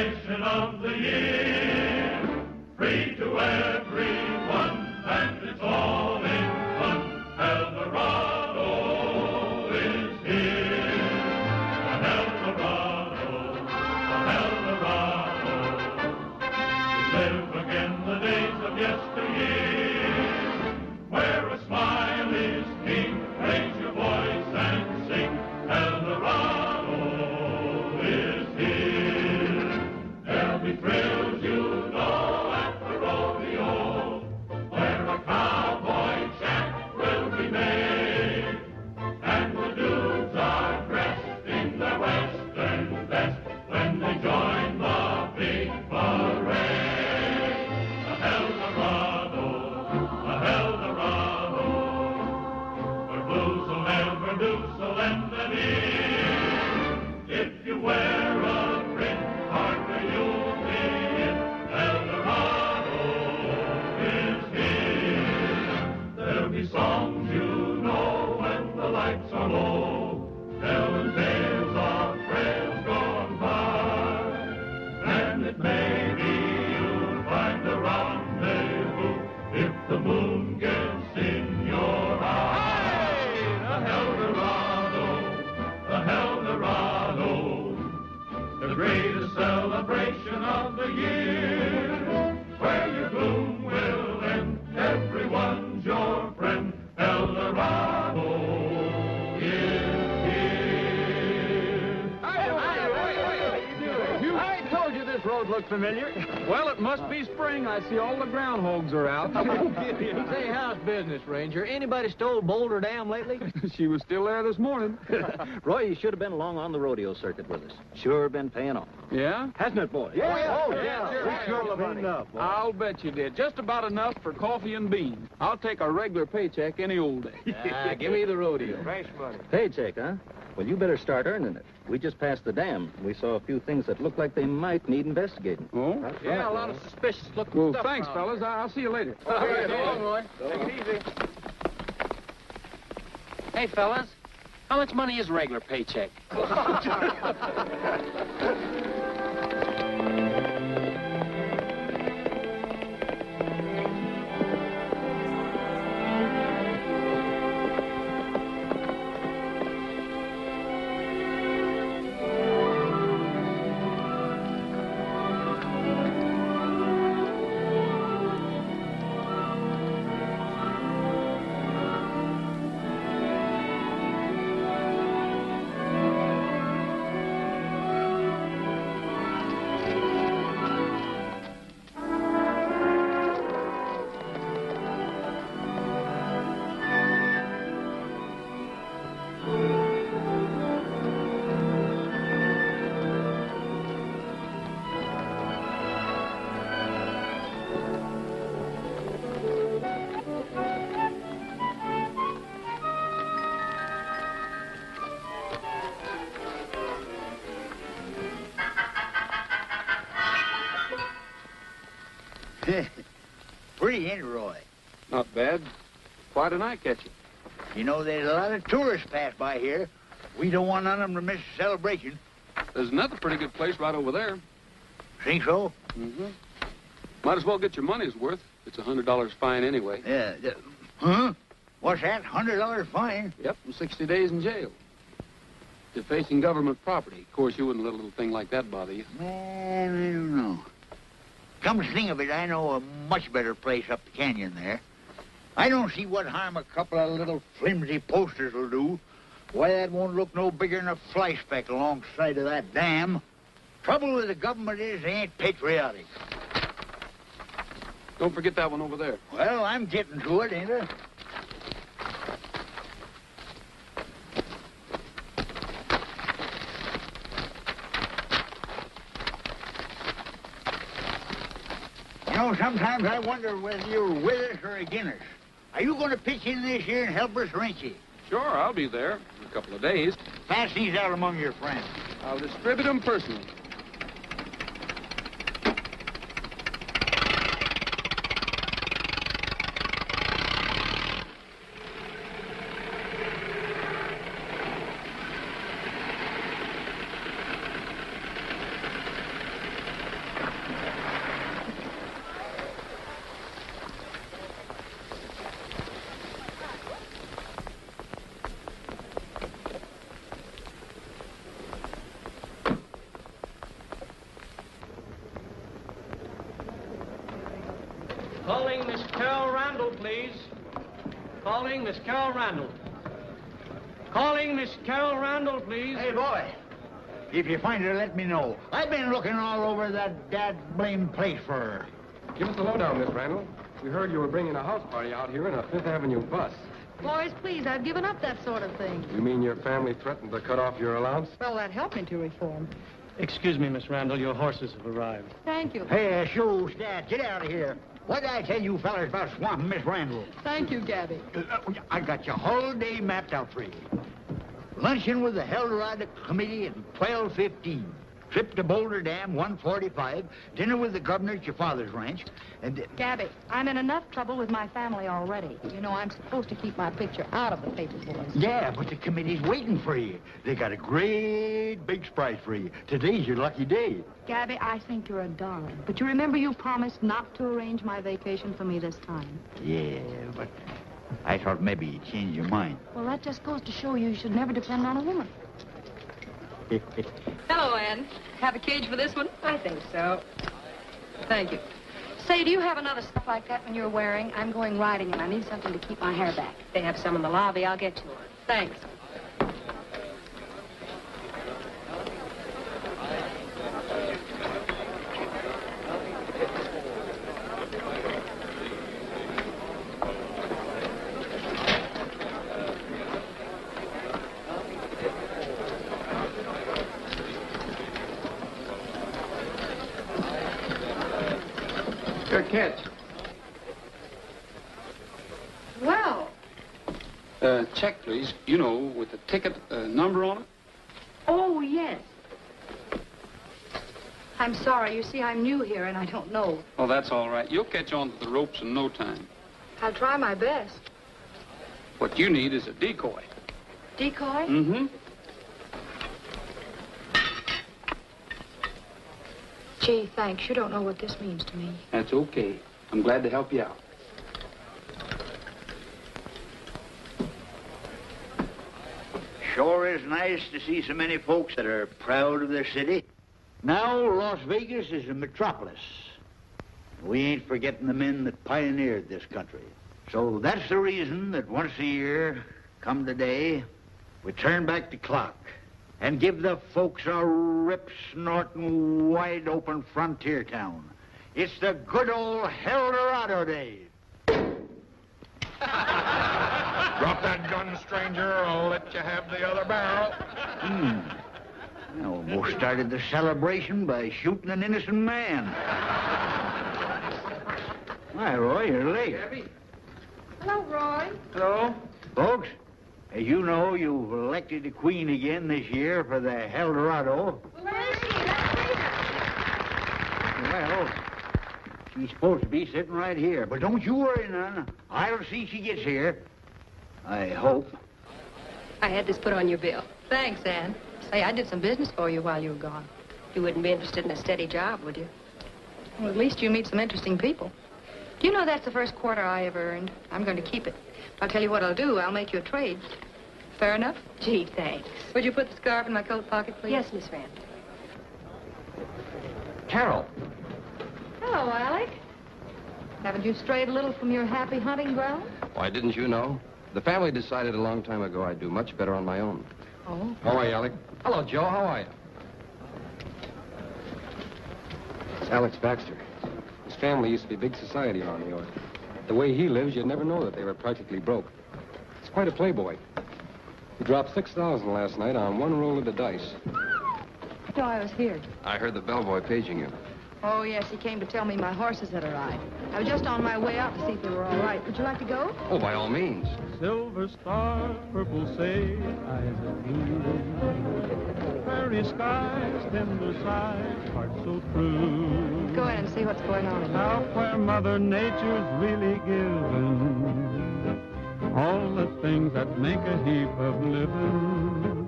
celebration of the year, free to everyone, and it's all in fun. Eldorado is here. An Eldorado, an Eldorado. To live again the days of yesteryear, where a smile is king. Raise your voice and sing. Eldorado is here. There'll be thrills, you know, at the rodeo, where a cowboy chant will be made, and the dudes are dressed in their western best when they join the big parade. A Heldorado, where blues will never do, so lend an ear. If you wear a print partner, you'll be in. Eldorado is here. There'll be songs you know when the lights are low, telling tales of trails gone by. And it may be you'll find a rendezvous if the moon gets in your eye. The Heldorado, the greatest celebration of the year, where your gloom will end, everyone's your friend. Eldorado is here. I told you this road looked familiar. Well, it must be spring. I see all the groundhogs are out. Say, how's business, Ranger? Anybody stole Boulder Dam lately? She was still there this morning. Roy, you should have been along on the rodeo circuit with us. Sure been paying off. Yeah? Hasn't it, boys? Enough. I'll bet you did. Just about enough for coffee and beans. I'll take a regular paycheck any old day. Give me the rodeo. Fresh money. Paycheck, huh? Well, you better start earning it. We just passed the dam. We saw a few things that look like they might need investigating. Oh? Yeah, a lot of suspicious looking Well, stuff. thanks, fellas. I'll see you later. Okay, so long, Roy. Take it easy. Hey, fellas, how much money is a regular paycheck? Pretty, ain't it, Roy? Not bad. Quite an eye-catcher. You know, there's a lot of tourists pass by here. We don't want none of them to miss the celebration. There's another pretty good place right over there. Think so? Mm-hmm. Might as well get your money's worth. It's $100 fine anyway. Yeah. Huh? What's that? $100 fine? Yep, and 60 days in jail. Defacing government property. Of course, you wouldn't let a little thing like that bother you. Man, I don't know. Come to think of it, I know a much better place up the canyon there. I don't see what harm a couple of little flimsy posters will do. Why, that won't look no bigger than a fly speck alongside of that dam. Trouble with the government is they ain't patriotic. Don't forget that one over there. Well, I'm getting to it, ain't I? You know, sometimes I wonder whether you're with us or against us. Are you going to pitch in this year and help us, or ain't you? Sure, I'll be there in a couple of days. Pass these out among your friends. I'll distribute them personally. Carol Randall, please. Calling Miss Carol Randall. Calling Miss Carol Randall, please. Hey, boy. If you find her, let me know. I've been looking all over that dad-blame place for her. Give us the lowdown, Miss Randall. We heard you were bringing a house party out here in a Fifth Avenue bus. Boys, please, I've given up that sort of thing. You mean your family threatened to cut off your allowance? Well, that helped me to reform. Excuse me, Miss Randall. Your horses have arrived. Thank you. Hey, shoo, Stat, get out of here. What did I tell you fellas about swamping Miss Randall? Thank you, Gabby. I got your whole day mapped out for you. Luncheon with the Heldorado committee at 12:15. Trip to Boulder Dam, 1:45. Dinner with the governor at your father's ranch. And Gabby, I'm in enough trouble with my family already. You know, I'm supposed to keep my picture out of the paper, boys. yeah, but the committee's waiting for you. They got a great big surprise for you. Today's your lucky day. Gabby, I think you're a darling. But you remember you promised not to arrange my vacation for me this time. Yeah, but I thought maybe you'd change your mind. Well, that just goes to show you should never depend on a woman. Hello, Ann. Have a cage for this one? I think so. Thank you. Say, do you have another stuff like that when you're wearing? I'm going riding, and I need something to keep my hair back. They have some in the lobby. I'll get you one. Thanks. Good catch. Well, Check, please. You know, with the ticket number on it. oh, yes. I'm sorry. You see, I'm new here, and I don't know. Oh, that's all right. You'll catch on to the ropes in no time. I'll try my best. What you need is a decoy. Decoy? Mm-hmm. Gee, thanks. You don't know what this means to me. That's okay. I'm glad to help you out. Sure is nice to see so many folks that are proud of their city. Now, Las Vegas is a metropolis. We ain't forgetting the men that pioneered this country. So that's the reason that once a year, come today, we turn back the clock and give the folks a rip-snorting, wide-open frontier town. It's the good old Heldorado days. Drop that gun, stranger. I'll let you have the other barrel. I almost started the celebration by shooting an innocent man. Hi, Roy, you're late. Hello, Roy. Hello. Folks, as you know, you've elected the queen again this year for the Heldorado. Well, she's supposed to be sitting right here. But don't you worry none. I'll see she gets here. I hope. I had this put on your bill. Thanks, Ann. Say, I did some business for you while you were gone. You wouldn't be interested in a steady job, would you? Well, at least you meet some interesting people. Do you know that's the first quarter I ever earned? I'm going to keep it. I'll tell you what I'll do. I'll make you a trade. Fair enough? Gee, thanks. Would you put the scarf in my coat pocket, please? Yes, Miss Rand. Carol. Hello, Alec. Haven't you strayed a little from your happy hunting ground? Why, didn't you know? The family decided a long time ago I'd do much better on my own. Oh? How are you, Alec? Hello, Joe. How are you? It's Alex Baxter. His family used to be big society around here. The way he lives, you'd never know that they were practically broke. He's quite a playboy. He dropped $6,000 last night on one roll of the dice. No, I was here. I heard the bellboy paging you. Oh, yes, he came to tell me my horses had arrived. I was just on my way out to see if they were all right. Would you like to go? Oh, by all means. Silver star, purple sage, eyes of blue. Prairie skies, tender sighs, heart so true. Go in and see what's going on in there. Out where Mother Nature's really given all the things that make a heap of living.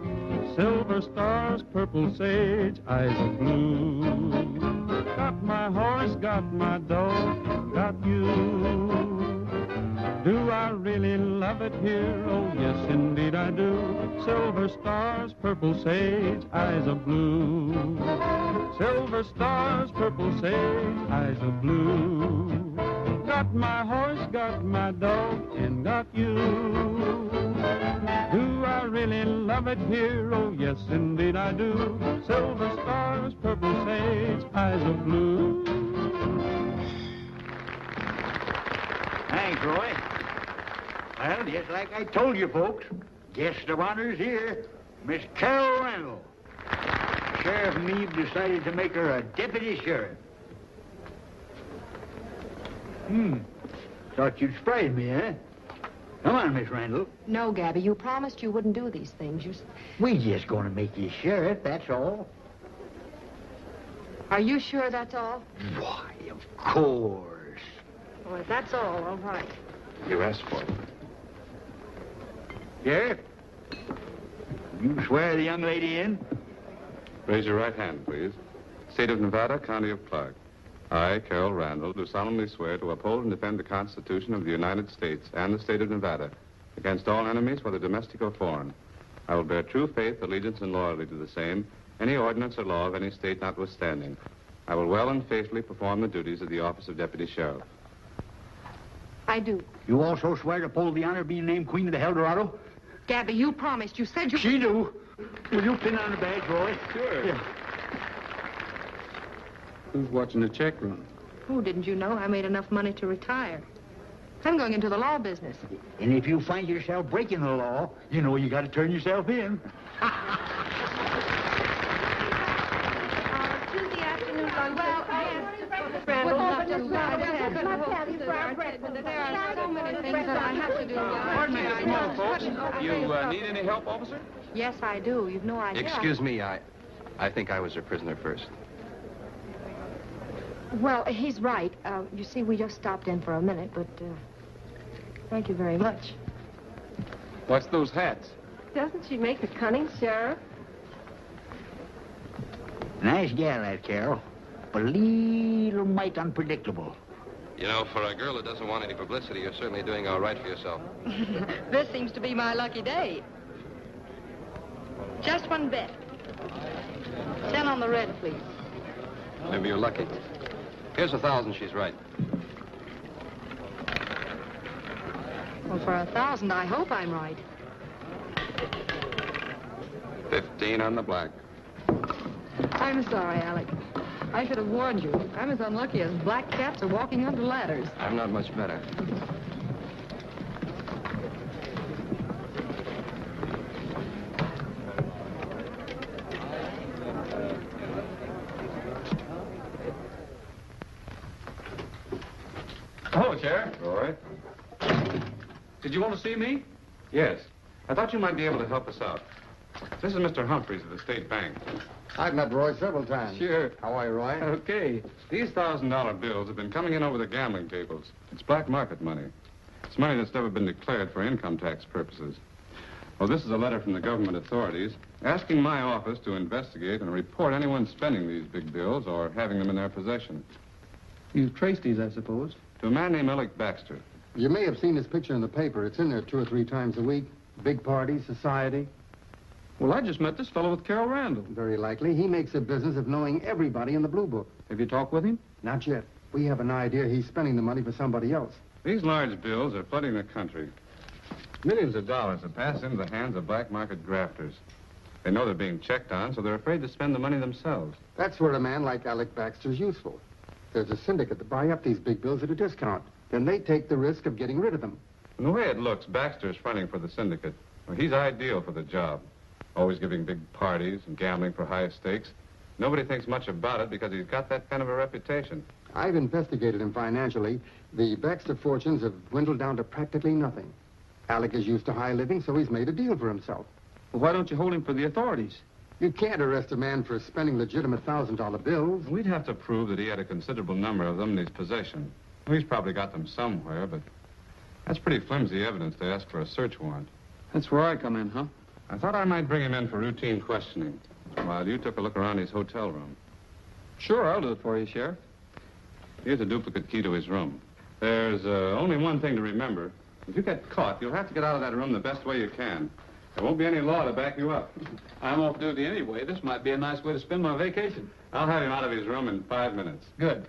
Silver stars, purple sage, eyes of blue. Got my horse, got my dog, got you. Do I really love it here? Oh, yes, indeed I do. Silver stars, purple sage, eyes of blue. Silver stars, purple sage, eyes of blue. Got Got my horse, got my dog, and got you. Do I really love it here? Oh, yes, indeed I do. Silver stars, purple sage, eyes of blue. Thanks, Roy. Well, just like I told you folks, guest of honor's here, Miss Carol Randall. Sheriff and me have decided to make her a deputy sheriff. Thought you'd surprise me, eh? Come on, Miss Randall. No, Gabby, you promised you wouldn't do these things. We just gonna make you sheriff, that's all. Are you sure that's all? Why, of course. Well, if that's all right. You asked for it. Sheriff, you swear the young lady in? Raise your right hand, please. State of Nevada, County of Clark. I, Carol Randall, do solemnly swear to uphold and defend the Constitution of the United States and the state of Nevada against all enemies, whether domestic or foreign. I will bear true faith, allegiance, and loyalty to the same, any ordinance or law of any state notwithstanding. I will well and faithfully perform the duties of the office of Deputy Sheriff. I do. You also swear to uphold the honor of being named Queen of the Heldorado? Gabby, you promised. You said you... She do. Will you pin on the badge, Roy? Sure. Yeah. Who's watching the check run? Oh, didn't you know I made enough money to retire? I'm going into the law business. And if you find yourself breaking the law, you know you got to turn yourself in. Tuesday afternoon lunch. Well, Randall, well, not too bad. There are so many things that I have to do. Pardon me, Mr. Moore, folks. You need any help, officer? Yes, I do. You've no idea. Excuse me, I think I was a prisoner first. Well, he's right. You see, we just stopped in for a minute, but thank you very much. What's those hats? Doesn't she make a cunning sheriff? Nice gal, that Carol, but a little mite unpredictable. You know, for a girl who doesn't want any publicity, you're certainly doing all right for yourself. This seems to be my lucky day. Just one bet. 10 on the red, please. Maybe you're lucky. Here's 1,000, she's right. Well, for 1,000, I hope I'm right. 15 on the black. I'm sorry, Alec. I should have warned you. I'm as unlucky as black cats are walking under ladders. I'm not much better. Hello, Sheriff. Roy? Did you want to see me? Yes. I thought you might be able to help us out. This is Mr. Humphreys of the State Bank. I've met Roy several times. Sure. How are you, Roy? Okay. These $1,000 bills have been coming in over the gambling tables. It's black market money. It's money that's never been declared for income tax purposes. Well, this is a letter from the government authorities asking my office to investigate and report anyone spending these big bills or having them in their possession. You've traced these, I suppose. To a man named Alec Baxter. You may have seen his picture in the paper. It's in there 2 or 3 times a week. Big parties, society. Well, I just met this fellow with Carol Randall. Very likely. He makes a business of knowing everybody in the Blue Book. Have you talked with him? Not yet. We have an idea he's spending the money for somebody else. These large bills are flooding the country. Millions of dollars have passed into the hands of black market grafters. They know they're being checked on, so they're afraid to spend the money themselves. That's where a man like Alec Baxter's useful. There's a syndicate to buy up these big bills at a discount. Then they take the risk of getting rid of them. From the way it looks, Baxter's fronting for the syndicate. Well, he's ideal for the job. Always giving big parties and gambling for high stakes. Nobody thinks much about it because he's got that kind of a reputation. I've investigated him financially. The Baxter fortunes have dwindled down to practically nothing. Alec is used to high living, so he's made a deal for himself. Well, why don't you hold him for the authorities? You can't arrest a man for spending legitimate $1,000 bills. We'd have to prove that he had a considerable number of them in his possession. Well, he's probably got them somewhere, but that's pretty flimsy evidence to ask for a search warrant. That's where I come in, huh? I thought I might bring him in for routine questioning while you took a look around his hotel room. Sure, I'll do it for you, Sheriff. Here's a duplicate key to his room. There's only one thing to remember. If you get caught, you'll have to get out of that room the best way you can. There won't be any law to back you up. I'm off duty anyway. This might be a nice way to spend my vacation. I'll have him out of his room in 5 minutes. Good.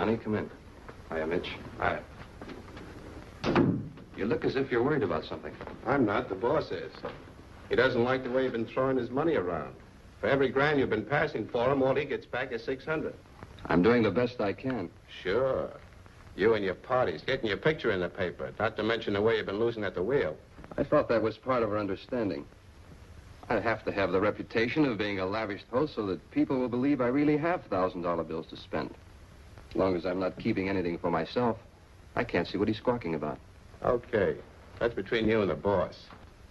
Connie, come in. Hiya, Mitch. Hi. You look as if you're worried about something. I'm not. The boss is. He doesn't like the way you've been throwing his money around. For every grand you've been passing for him, all he gets back is $600. I'm doing the best I can. Sure. You and your parties, getting your picture in the paper, not to mention the way you've been losing at the wheel. I thought that was part of our understanding. I have to have the reputation of being a lavish host so that people will believe I really have $1,000 bills to spend. As long as I'm not keeping anything for myself, I can't see what he's squawking about. Okay. That's between you and the boss.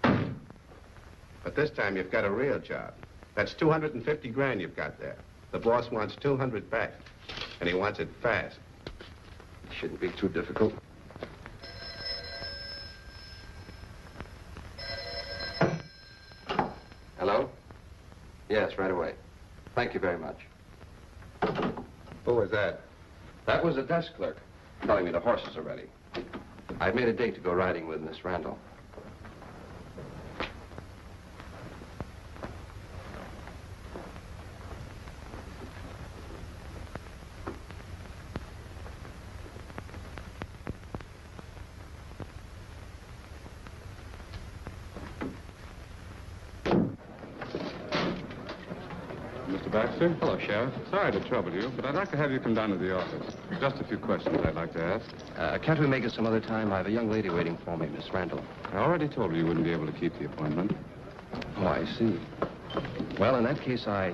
But this time you've got a real job. That's 250 grand you've got there. The boss wants 200 back, and he wants it fast. It shouldn't be too difficult. Hello? Yes, right away. Thank you very much. Who was that? That was a desk clerk telling me the horses are ready. I've made a date to go riding with Miss Randall. Mr. Baxter? Hello, Sheriff. Sorry to trouble you, but I'd like to have you come down to the office. Just a few questions I'd like to ask. Can't we make it some other time? I have a young lady waiting for me, Miss Randall. I already told her you wouldn't be able to keep the appointment. Oh, I see. Well, in that case, I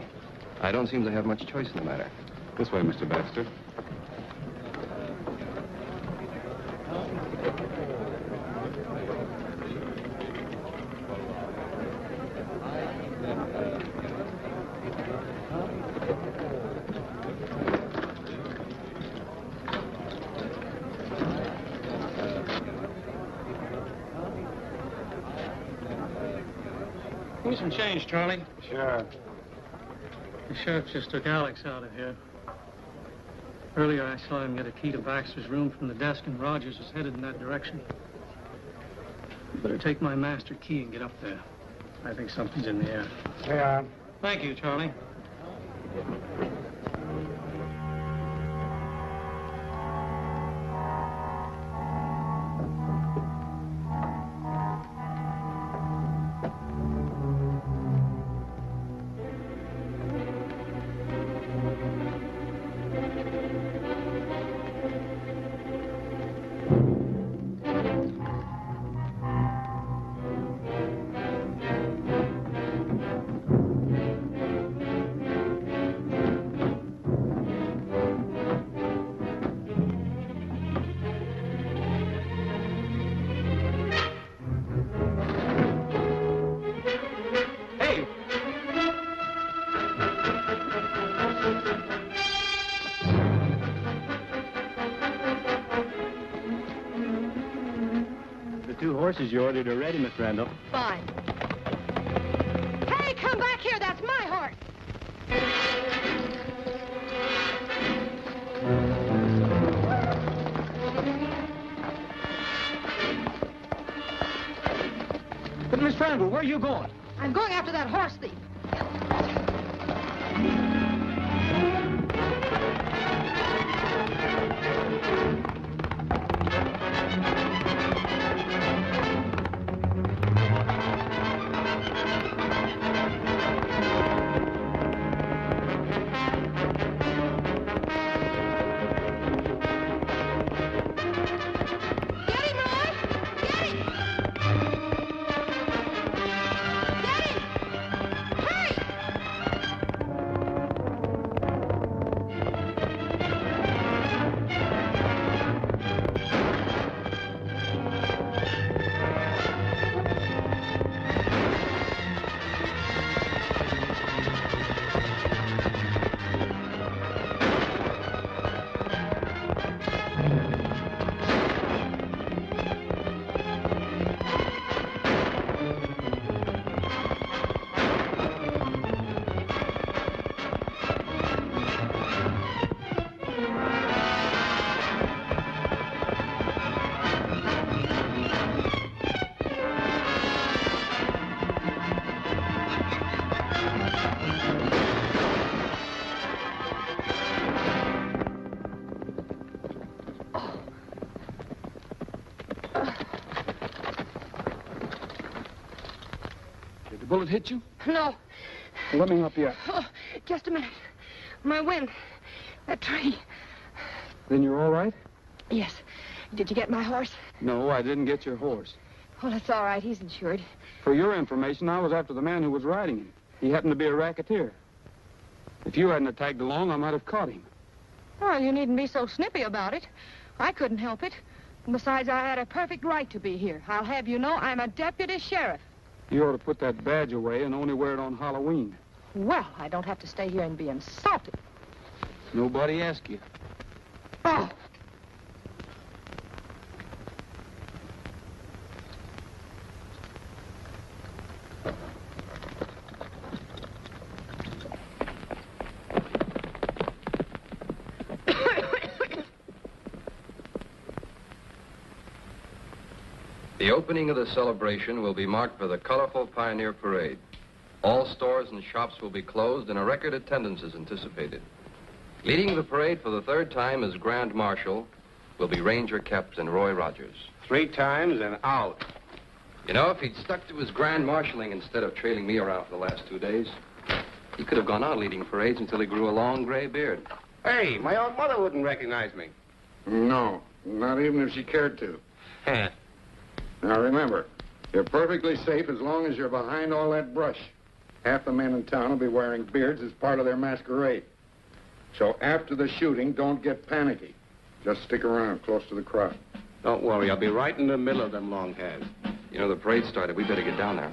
don't seem to have much choice in the matter. This way, Mr. Baxter. Need some change, Charlie. Sure. The sheriff just took Alex out of here. Earlier, I saw him get a key to Baxter's room from the desk, and Rogers was headed in that direction. Better take my master key and get up there. I think something's in the air. Yeah. Thank you, Charlie. Horses you ordered are ready, Miss Randall. Fine. Hey, come back here. That's my horse. But, Miss Randall, where are you going? I'm going after that horse thief. bullet hit you? No. Well, let me help you out. Oh, just a minute. My wind. That tree. Then you're all right? Yes. Did you get my horse? No, I didn't get your horse. Well, that's all right. He's insured. For your information, I was after the man who was riding him. He happened to be a racketeer. If you hadn't tagged along, I might have caught him. Well, you needn't be so snippy about it. I couldn't help it. Besides, I had a perfect right to be here. I'll have you know I'm a deputy sheriff. You ought to put that badge away and only wear it on Halloween. Well, I don't have to stay here and be insulted. Nobody asked you. Oh! The opening of the celebration will be marked by the colorful Pioneer Parade. All stores and shops will be closed and a record attendance is anticipated. Leading the parade for the third time as Grand Marshal will be Ranger Captain Roy Rogers. 3 times and out. You know, if he'd stuck to his Grand Marshaling instead of trailing me around for the last 2 days, he could have gone on leading parades until he grew a long gray beard. Hey, my own mother wouldn't recognize me. No, not even if she cared to. Now remember, you're perfectly safe as long as you're behind all that brush. Half the men in town will be wearing beards as part of their masquerade. So after the shooting, don't get panicky. Just stick around close to the crowd. Don't worry, I'll be right in the middle of them long hairs. You know, the parade started. We better get down there.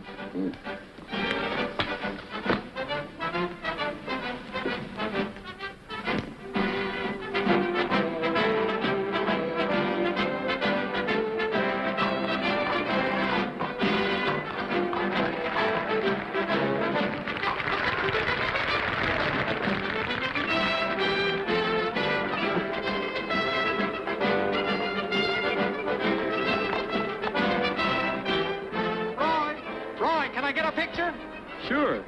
Sure.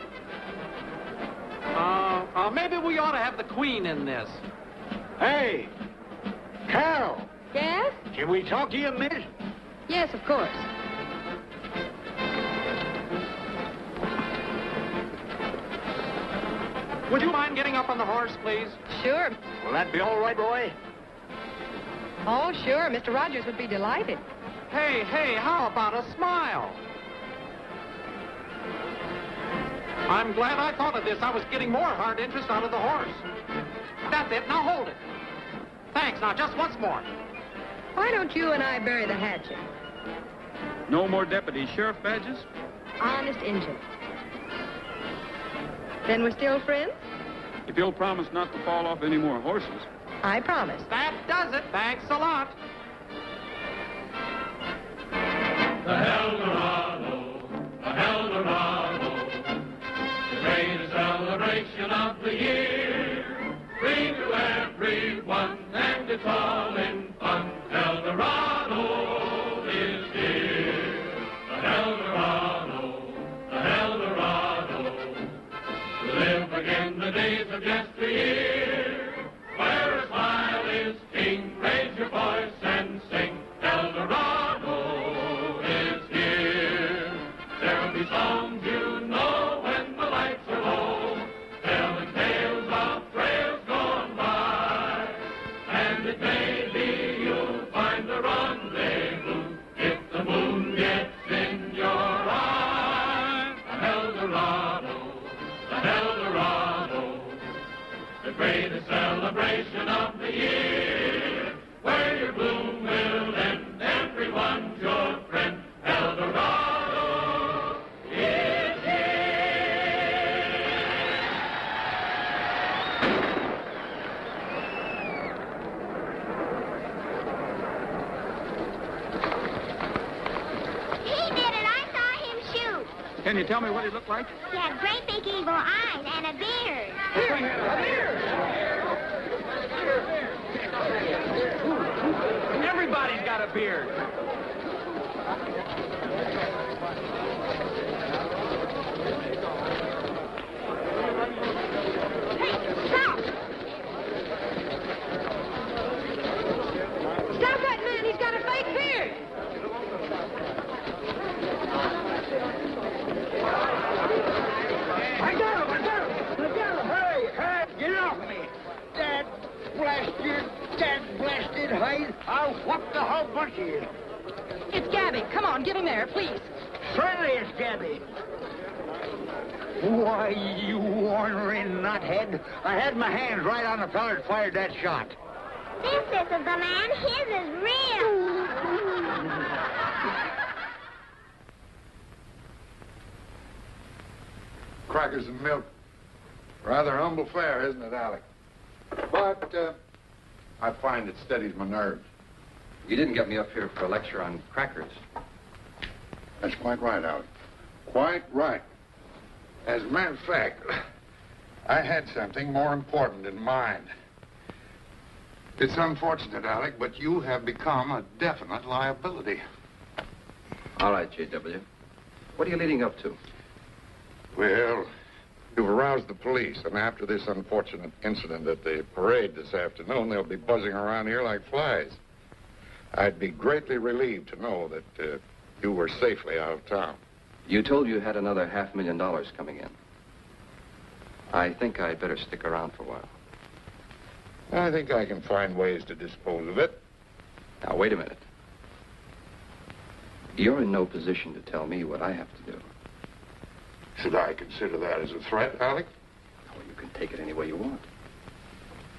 Maybe we ought to have the Queen in this. Hey, Carol. Yes? Can we talk to you a minute? Yes, of course. Would you mind getting up on the horse, please? Sure. Will that be all right, Roy? Oh, sure. Mr. Rogers would be delighted. Hey, how about a smile? I'm glad I thought of this. I was getting more hard interest out of the horse. That's it. Now hold it. Thanks. Now just once more. Why don't you and I bury the hatchet? No more deputy sheriff badges? Honest Injun. Then we're still friends? If you'll promise not to fall off any more horses. I promise. That does it. Thanks a lot. The Heldorado, the Heldorado, the greatest celebration of the year. Free to everyone, and it's all in fun. Heldorado is here. The Heldorado, the Heldorado, to live again the days of yesteryear, where a smile is king. Raise your voice and sing. Heldorado is here. There'll be songs you know when the lights are low, telling tales of trails gone by. And it may be you'll find the rendezvous if the moon gets in your eye. The Heldorado, the Heldorado, the greatest celebration of the year, where your gloom will end, everyone's your friend. Heldorado is He did it. I saw him shoot. Can you tell me what he looked like? He had great big evil eyes and a beard. Everybody's got a beard. Stop that man. He's got a fake beard. whole bunch of you. It's Gabby. Come on, give him there, please. Certainly it's Gabby. Why, you ornery nuthead. I had my hands right on the fella that fired that shot. This isn't the man. His is real. Crackers and milk. Rather humble fare, isn't it, Alec? But I find it steadies my nerves. You didn't get me up here for a lecture on crackers. That's quite right, Alec. Quite right. As a matter of fact, I had something more important in mind. It's unfortunate, Alec, but you have become a definite liability. All right, J.W. What are you leading up to? Well, you've aroused the police, and after this unfortunate incident at the parade this afternoon, they'll be buzzing around here like flies. I'd be greatly relieved to know that you were safely out of town. You told you had another $500,000 coming in. I think I'd better stick around for a while. I think I can find ways to dispose of it. Now, wait a minute. You're in no position to tell me what I have to do. Should I consider that as a threat, Alec? Oh, you can take it any way you want.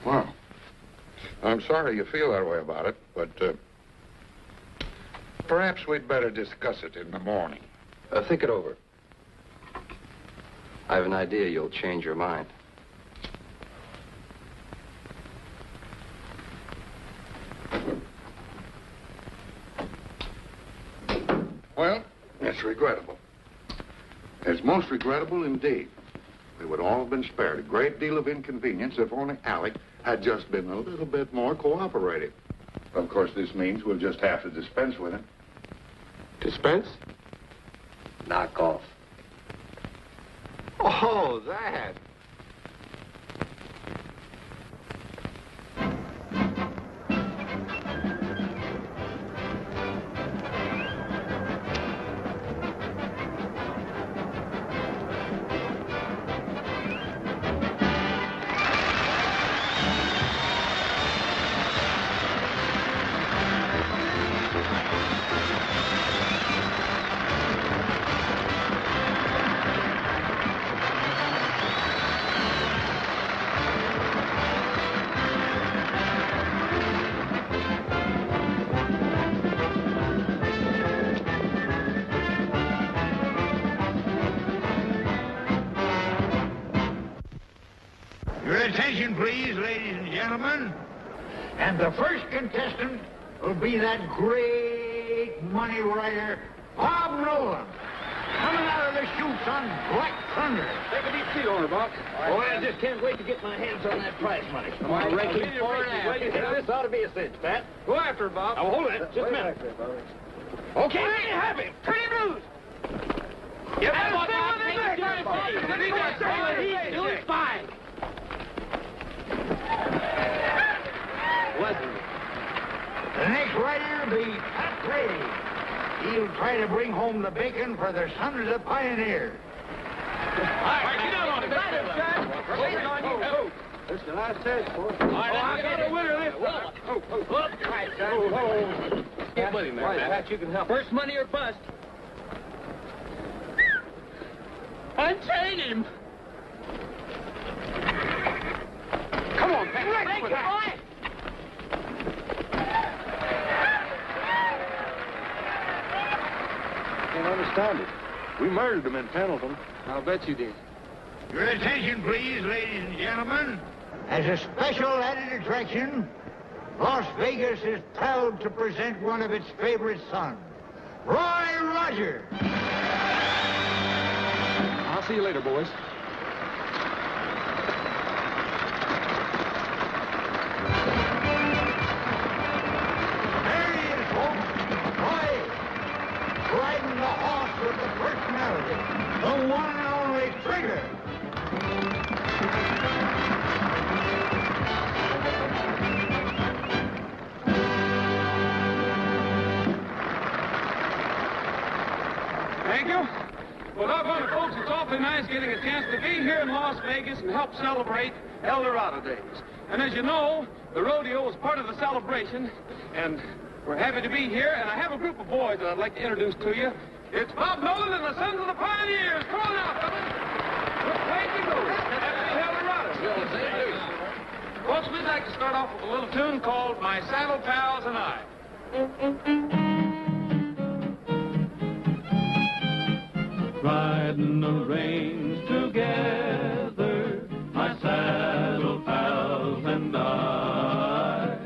Well, I'm sorry you feel that way about it, but perhaps we'd better discuss it in the morning. Think it over. I have an idea you'll change your mind. Well, that's regrettable. It's most regrettable indeed. We would all have been spared a great deal of inconvenience if only Alec had just been a little bit more cooperative. Of course, this means we'll just have to dispense with him. Dispense? Knock off. Oh, that. Your attention, please, ladies and gentlemen. And the first contestant will be that great money writer, Bob Nolan, coming out of the chutes on Black Thunder. Take a deep seat on her, Bob. Boy, I just can't wait to get my hands on that prize money. My ranking for and after. This ought to be a cinch, Pat. Go after her, Bob. Now, hold it. Just a minute. Okay, let me have him. Turn him loose. Get that one, Bob. He's doing fine. The next writer will be Pat Grady. He'll try to bring home the bacon for the Sons of the Pioneer. All right, get out on it. Waiting on you. That's the last test, boy. All right, I got a winner this time. All right, son. Get with him there, Pat. You can help. First money or bust. Unchain him. Come on, Pat. Break it, boy. Can't understand it. We murdered him in Pendleton. I'll bet you did. Your attention, please, ladies and gentlemen. As a special added attraction, Las Vegas is proud to present one of its favorite sons, Roy Rogers. I'll see you later, boys. There he is, folks. Roy, riding the horse with the personality, the one and only Trigger. Thank you. Well, doggone it, folks, it's awfully nice getting a chance to be here in Las Vegas and help celebrate Heldorado days. And as you know, the rodeo is part of the celebration, and We're happy to be here, and I have a group of boys that I'd like to introduce to you. It's Bob Nolan and the Sons of the Pioneers. Come on out, fellas. Look, way to go. Happy Heldorado. Folks, we'd like to start off with a little tune called My Saddle Pals and I. Riding the range together, my saddle pals and I,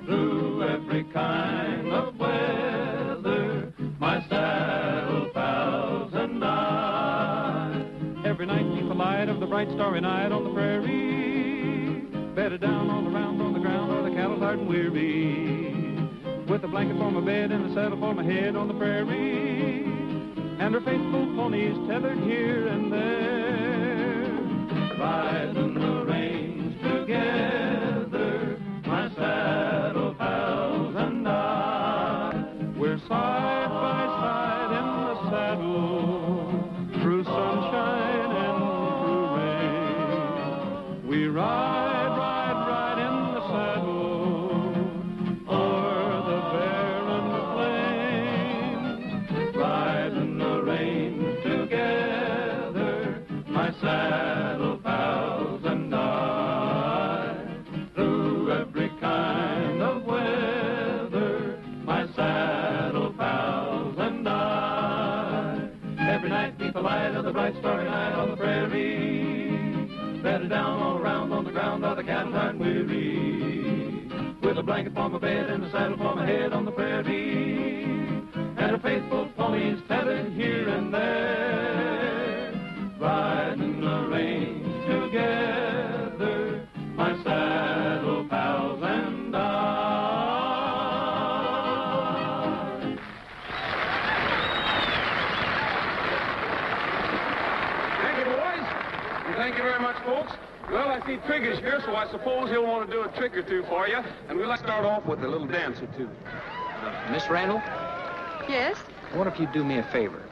through every kind of weather, my saddle pals and I. Every night neath the light of the bright starry night on the prairie, bedded down all around on the ground where the cattle tired and weary, with a blanket for my bed and a saddle for my head on the prairie, and her faithful ponies tethered here and there, riding the range together, my saddle pals and I. We're side by side in the saddle, through sunshine and through rain. We ride, ride, ride in the saddle, o'er the barren plains, riding the range together, my saddle pals and I, through every kind of weather, my saddle pals and I. Every night beneath the light of the bright starry night on the prairie, bedded down all around on the ground by the cattle tired and weary, with a blanket for my bed and a saddle for my head on the prairie, and a faithful ponies tethered here and there, riding the range together, my saddle pals and I. Thank you, boys. And thank you very much, folks. Well, I see Trigger's here, so I suppose he'll want to do a trick or two for you. And we'd like to start off with a little dance or two. Miss Randall, Yes? I wonder if you'd do me a favor.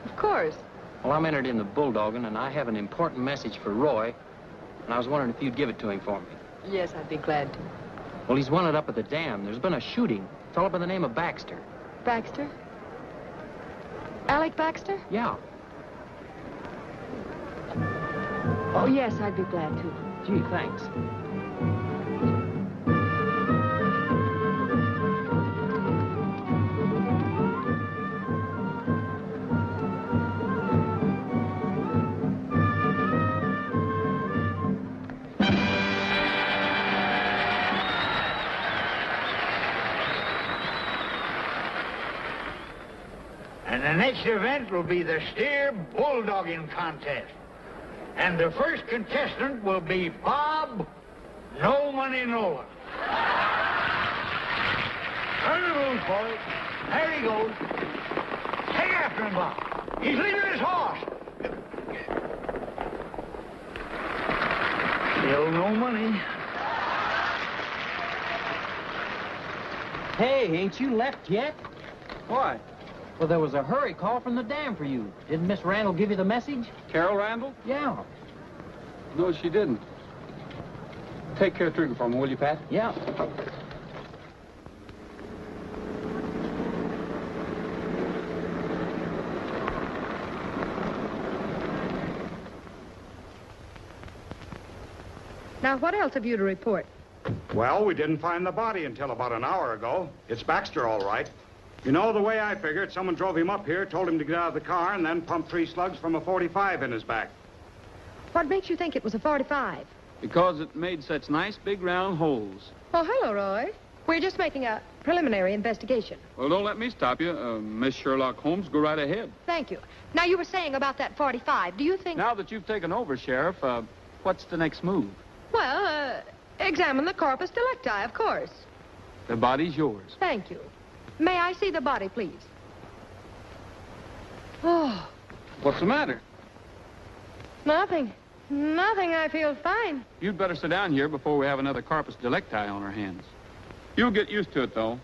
Of course. Well, I'm entered in the bulldogging, and I have an important message for Roy, and I was wondering if you'd give it to him for me. Yes, I'd be glad to. Well, he's wanted up at the dam. There's been a shooting. A fellow by the name of Baxter. Baxter? Alec Baxter? Yeah. Oh, yes, I'd be glad to. Gee, thanks. And the next event will be the steer bulldogging contest. And the first contestant will be Bob No Money Nolan. Turn the loose, boys. There he goes. Take after him, Bob. He's leaving his horse. Still no money. Hey, ain't you left yet? Why? Well, there was a hurry call from the dam for you. Didn't Miss Randall give you the message? Carol Randall? Yeah. No, she didn't. Take care of Trigger for me, will you, Pat? Yeah. Now, what else have you to report? Well, we didn't find the body until about an hour ago. It's Baxter, all right. You know, the way I figured, someone drove him up here, told him to get out of the car, and then pumped 3 slugs from a .45 in his back. What makes you think it was a .45? Because it made such nice big round holes. Oh, hello, Roy. We're just making a preliminary investigation. Well, don't let me stop you. Miss Sherlock Holmes, go right ahead. Thank you. Now, you were saying about that .45. Do you think... Now that you've taken over, Sheriff, what's the next move? Well, examine the corpus delicti, of course. The body's yours. Thank you. May I see the body, please? Oh, What's the matter? nothing. Nothing. I feel fine. You'd better sit down here before we have another corpus delicti on our hands. You'll get used to it, though.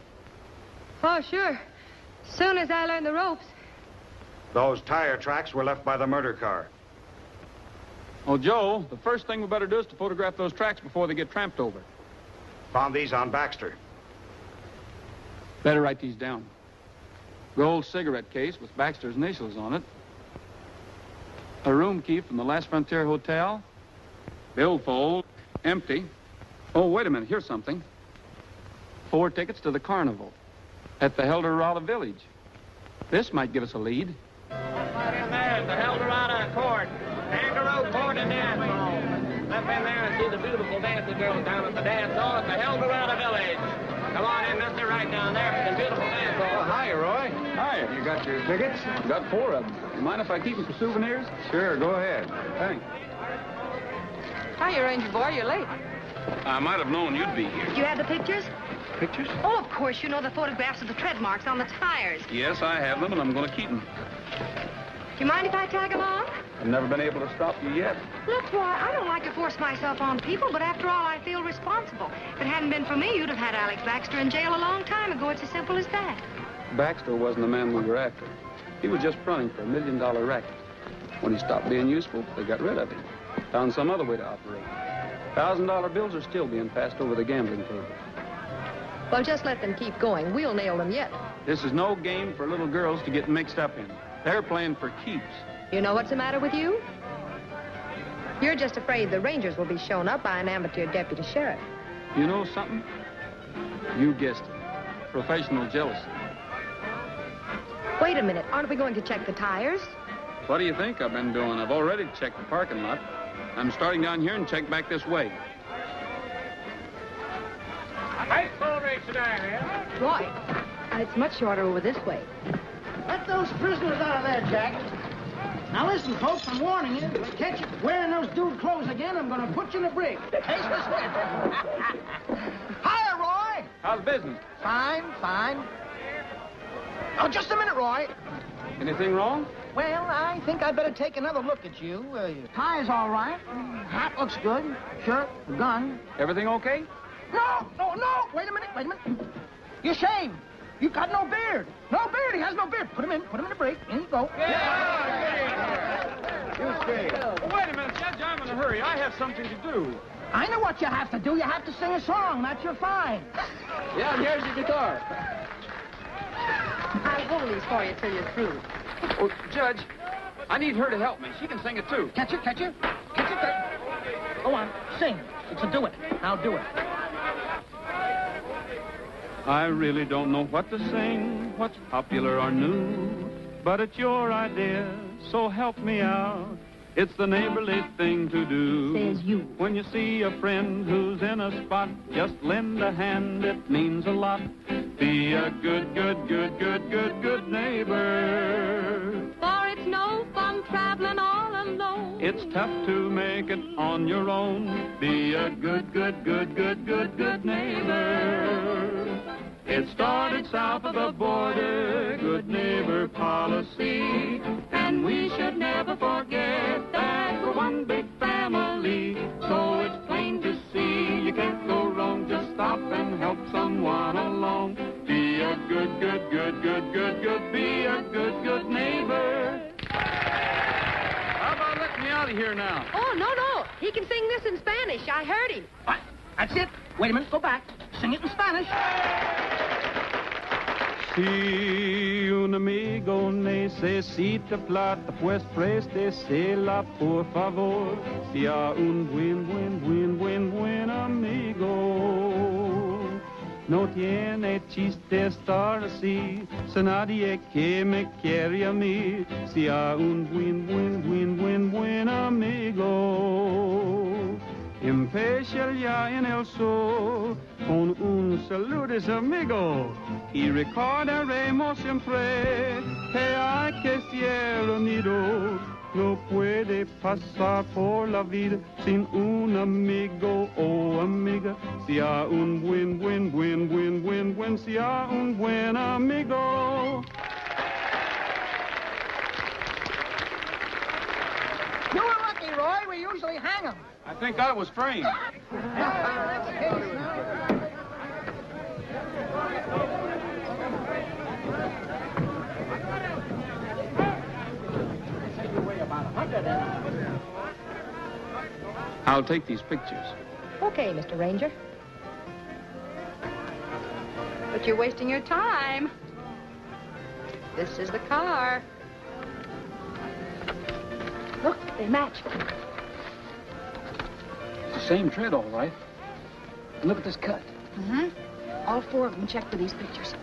Oh, sure. Soon as I learn the ropes. Those tire tracks were left by the murder car. Well, Joe, the first thing we better do is to photograph those tracks before they get tramped over. Found these on Baxter. Better write these down. Gold cigarette case with Baxter's initials on it. A room key from the last Frontier Hotel. Billfold, empty. Oh, wait a minute, here's something. 4 tickets to the carnival at the Heldorado Village. This might give us a lead. Right in there at the Heldorado Court. Kangaroo Court and Dance Hall. Step in there and see the beautiful dancing girls down at the dance hall at the Heldorado Village. Come on in, mister, right down there for the beautiful dance hall. Hi, Roy. Hi. You got your tickets? Got 4 of them. You mind if I keep them for souvenirs? Sure, go ahead. Thanks. Hiya, Ranger boy, you're late. I might have known you'd be here. Do you have the pictures? Pictures? Oh, of course. You know the photographs of the tread marks on the tires. Yes, I have them, and I'm going to keep them. Do you mind if I tag along? I've never been able to stop you yet. Look, Roy, I don't like to force myself on people, but after all, I feel responsible. If it hadn't been for me, you'd have had Alex Baxter in jail a long time ago. It's as simple as that. Baxter wasn't the man we were after. He was just fronting for $1 million racket. When he stopped being useful, they got rid of him. Found some other way to operate. $1,000 bills are still being passed over the gambling table. Well, just let them keep going. We'll nail them yet. This is no game for little girls to get mixed up in. They're playing for keeps. You know what's the matter with you? You're just afraid the Rangers will be shown up by an amateur deputy sheriff. You know something? You guessed it. Professional jealousy. Wait a minute. Aren't we going to check the tires? What do you think I've been doing? I've already checked the parking lot. I'm starting down here and check back this way. Nice full race today, man. Roy, it's much shorter over this way. Let those prisoners out of there, Jack. Now listen, folks, I'm warning you. If I catch you wearing those dude clothes again, I'm going to put you in a brig. Taste this way. Hiya, Roy. How's business? Fine, fine. Oh, just a minute, Roy. Anything wrong? Well, I think I'd better take another look at you. Your tie's all right. Hat looks good. Shirt, gun. Everything okay? No. Wait a minute. You're shaved. You've got no beard. No beard. He has no beard. Put him in the brig. In you go. Wait a minute, Judge. I'm in a hurry. I have something to do. I know what you have to do. You have to sing a song. That's your fine. Yeah, and here's your guitar. I'll hold these for you till you're through. Oh, Judge, I need her to help me. She can sing it, too. Catch it. Go on. Sing. It's a do it. Now do it. I really don't know what to sing, what's popular or new, but it's your idea, so help me out. It's the neighborly thing to do. Says you. When you see a friend who's in a spot, just lend a hand, it means a lot. Be a good neighbor. For it's no fun traveling all alone. It's tough to make it on your own. Be a good neighbor. It started south of the border, good neighbor policy. And we should never forget that we're one big family. So it's plain to see, you can't go wrong. Just stop and help someone along. Be a good, be a good neighbor. How about letting me out of here now? Oh, no. He can sing this in Spanish. I heard him. What? That's it. Wait a minute. Go back. Sing it in Spanish. Si un amigo necesita plata, pues préstesela, por favor. Sea un buen amigo. No tiene chiste estar así, si nadie que me quiere a mí. Sea un buen amigo. Empieza ya en el sol con un saludo amigo y recordaremos siempre que hay que ser unido. No puede pasar por la vida sin un amigo o amiga. Sea un buen, sea un buen amigo. You were lucky, Roy. We usually hang them. I think I was framed. I'll take these pictures. Okay, Mr. Ranger. but you're wasting your time. This is the car. Look, they match. It's the same tread, all right. And look at this cut. Mm-hmm. All four of them check for these pictures.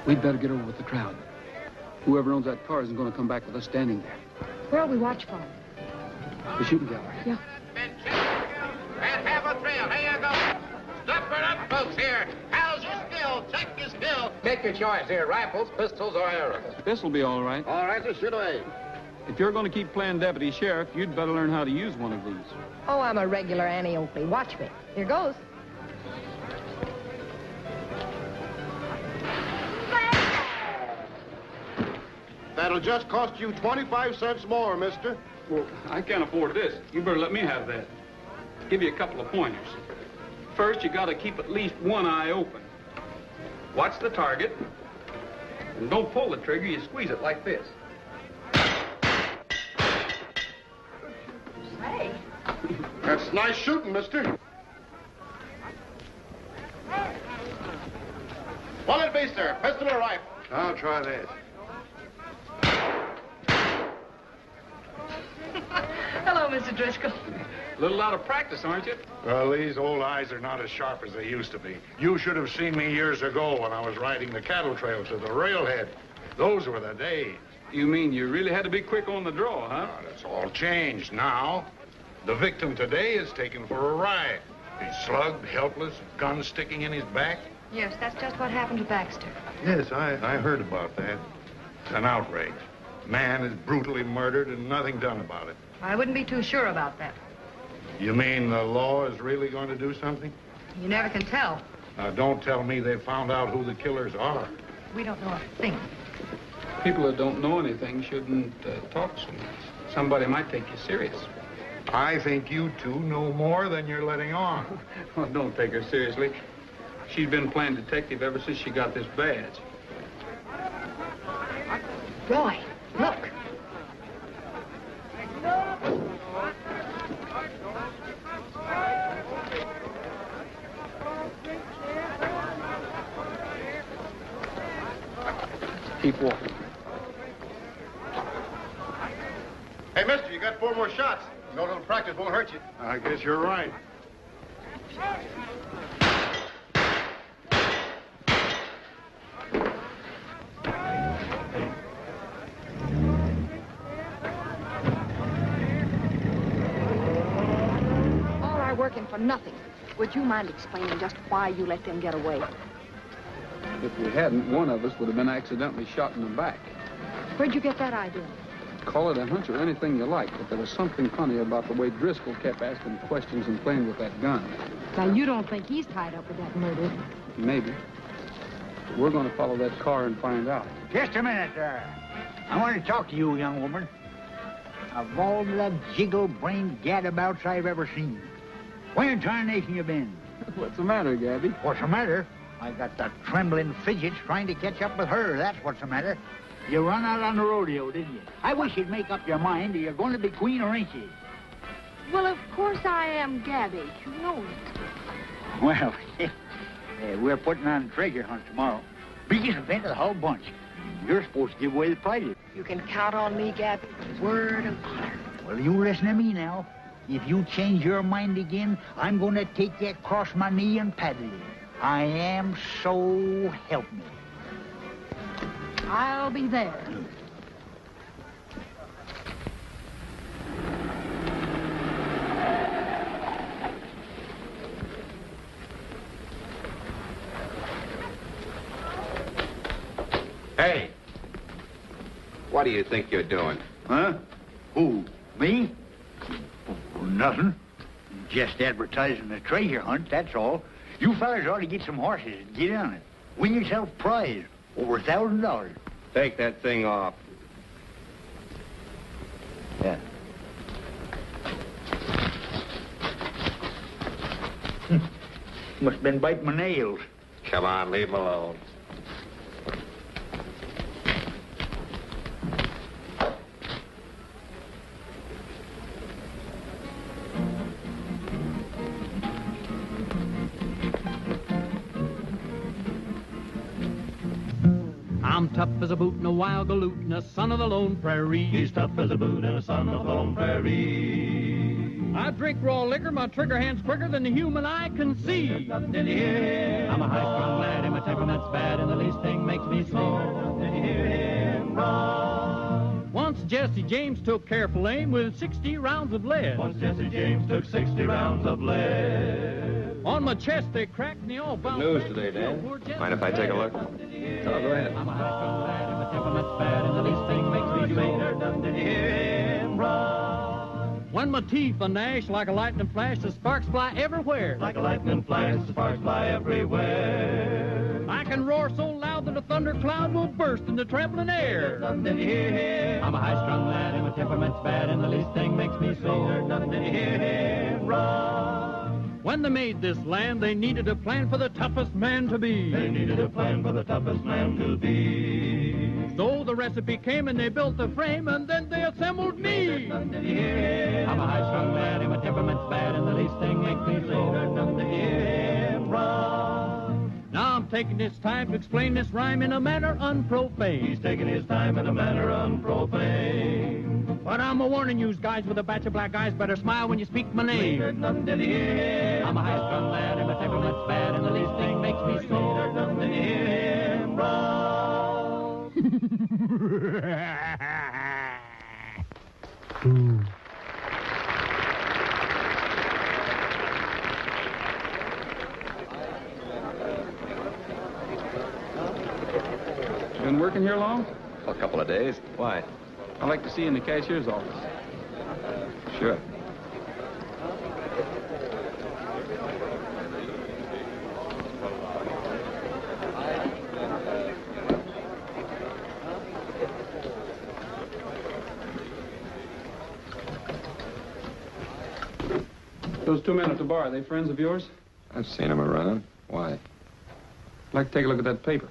We'd better get over with the crowd. Whoever owns that car isn't going to come back with us standing there. Where'll we watch for them? The shooting gallery. Yeah. And have a thrill. Here you go. Step it up, folks, here. How's your skill? Check your skill. Make your choice here. Rifles, pistols, or arrows. This'll be all right. All right, so shoot away. If you're going to keep playing deputy sheriff, you'd better learn how to use one of these. Oh, I'm a regular Annie Oakley. Watch me. Here goes. That'll just cost you 25 cents more, mister. Well, I can't afford this. You better let me have that. Give you a couple of pointers. First, you got to keep at least one eye open. Watch the target. And don't pull the trigger, you squeeze it like this. Hey. That's nice shooting, mister. What'll it be, sir? Pistol or rifle? I'll try this. Hello, Mr. Driscoll. A little out of practice, aren't you? Well, these old eyes are not as sharp as they used to be. You should have seen me years ago when I was riding the cattle trail to the railhead. Those were the days. You mean you really had to be quick on the draw, huh? Now, that's all changed now. The victim today is taken for a ride. He's slugged, helpless, gun sticking in his back. Yes, that's just what happened to Baxter. Yes, I heard about that. It's an outrage. Man is brutally murdered and nothing done about it. I wouldn't be too sure about that. You mean the law is really going to do something? You never can tell. Now, don't tell me they found out who the killers are. We don't know a thing. People that don't know anything shouldn't talk so much. Somebody might take you serious. I think you two know more than you're letting on. Well, don't take her seriously. She's been playing detective ever since she got this badge. Roy, look. Keep walking. Hey, mister, you got 4 more shots. No little practice won't hurt you. I guess you're right. All our working for nothing. Would you mind explaining just why you let them get away? If we hadn't, one of us would have been accidentally shot in the back. Where'd you get that idea? Call it a hunch or anything you like, but there was something funny about the way Driscoll kept asking questions and playing with that gun. Now, you don't think he's tied up with that murder? Maybe. But we're going to follow that car and find out. Just a minute, I want to talk to you, young woman. Of all the jiggle-brained gadabouts I've ever seen, where in tarnation you been? What's the matter, Gabby? What's the matter? I got the trembling fidgets trying to catch up with her. That's what's the matter. You run out on the rodeo, didn't you? I wish you'd make up your mind. Are you going to be queen or ain't you? Well, of course I am Gabby. You know it. Well, we're putting on a treasure hunt tomorrow. Biggest event of the whole bunch. You're supposed to give away the prizes. You can count on me, Gabby. Word of honor. Well, you listen to me now. If you change your mind again, I'm going to take you across my knee and paddle you. I am, so help me. I'll be there. Hey, what do you think you're doing? Huh? Who? Me? Nothing. Just advertising the treasure hunt, that's all. You fellas ought to get some horses and get on it. Win yourself a prize. Over $1,000. Take that thing off. Yeah. Must have been biting my nails. Come on, leave him alone. I'm tough as a boot and a wild galoot and a son of the lone prairie. He's tough as a boot and a son of the lone prairie. I drink raw liquor, my trigger hand's quicker than the human eye can see. Did you hear him? I'm a high-strung lad and my temperament's bad and the least thing makes me slow. Did you hear him? Wrong. Once Jesse James took careful aim with 60 rounds of lead. Once Jesse James took 60 rounds of lead. On my chest they cracked and they all bounced. Good news today, Dan. Mind if I take a look? Oh, go ahead. I'm a high-strung lad and my temperament's bad and the least thing makes me slow. Did you hear him? Wrong. When my teeth are gnash like a lightning flash, the sparks fly everywhere. Like a lightning flash, the sparks fly everywhere. I can roar so loud that a thundercloud will burst in the trembling air. Did you hear him? I'm a high-strung lad and my temperament's bad and the least thing makes me slow. Did you hear him? Wrong. When they made this land, they needed a plan for the toughest man to be. They needed a plan for the toughest man to be. So the recipe came and they built the frame and then they assembled me. Did you hear him? I'm a high-strung lad and my temperament's bad and the least thing makes me slow. Did you hear him? Wrong. Now I'm taking this time to explain this rhyme in a manner unprofane. He's taking his time in a manner unprofane. But I'm a warning you guys with a batch of black eyes, better smile when you speak my name. Did you hear him? I'm a high-strung lad and my temperament's bad and the least thing makes me slow. Did you hear him? Wrong. Been working here long? A couple of days. Why? I'd like to see you in the cashier's office. Sure. Those two men at the bar, are they friends of yours? I've seen them around. Why? I'd like to take a look at that paper.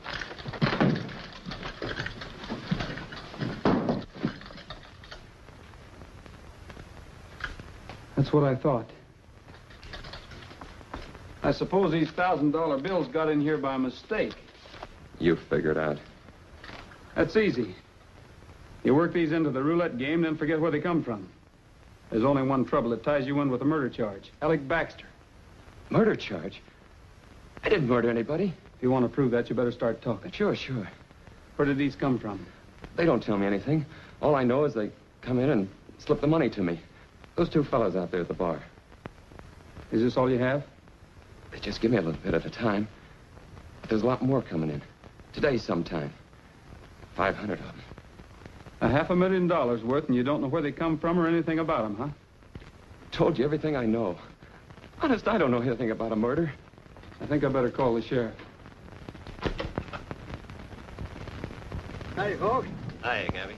That's what I thought. I suppose these $1,000 bills got in here by mistake. You figured out. That's easy. You work these into the roulette game, then forget where they come from. There's only one trouble. It ties you in with a murder charge. Alec Baxter. Murder charge? I didn't murder anybody. If you want to prove that, you better start talking. Sure, sure. Where did these come from? They don't tell me anything. All I know is they come in and slip the money to me. Those two fellas out there at the bar. Is this all you have? They just give me a little bit at a time. But there's a lot more coming in. Today sometime. 500 of them. $500,000 worth, and you don't know where they come from or anything about them, huh? Told you everything I know. Honest, I don't know anything about a murder. I think I better call the sheriff. Howdy, folks. Hi, Gabby.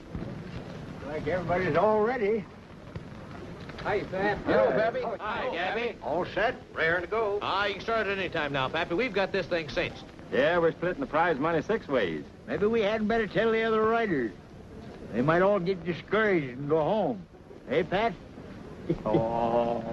Like everybody's all ready. Hi, Pat. Hello, Pappy. Hi, Gabby. All set? Raring to go. You can start at any time now, Pappy. We've got this thing cinched. Yeah, we're splitting the prize money 6 ways. Maybe we hadn't better tell the other riders. They might all get discouraged and go home. Hey, Pat? Oh.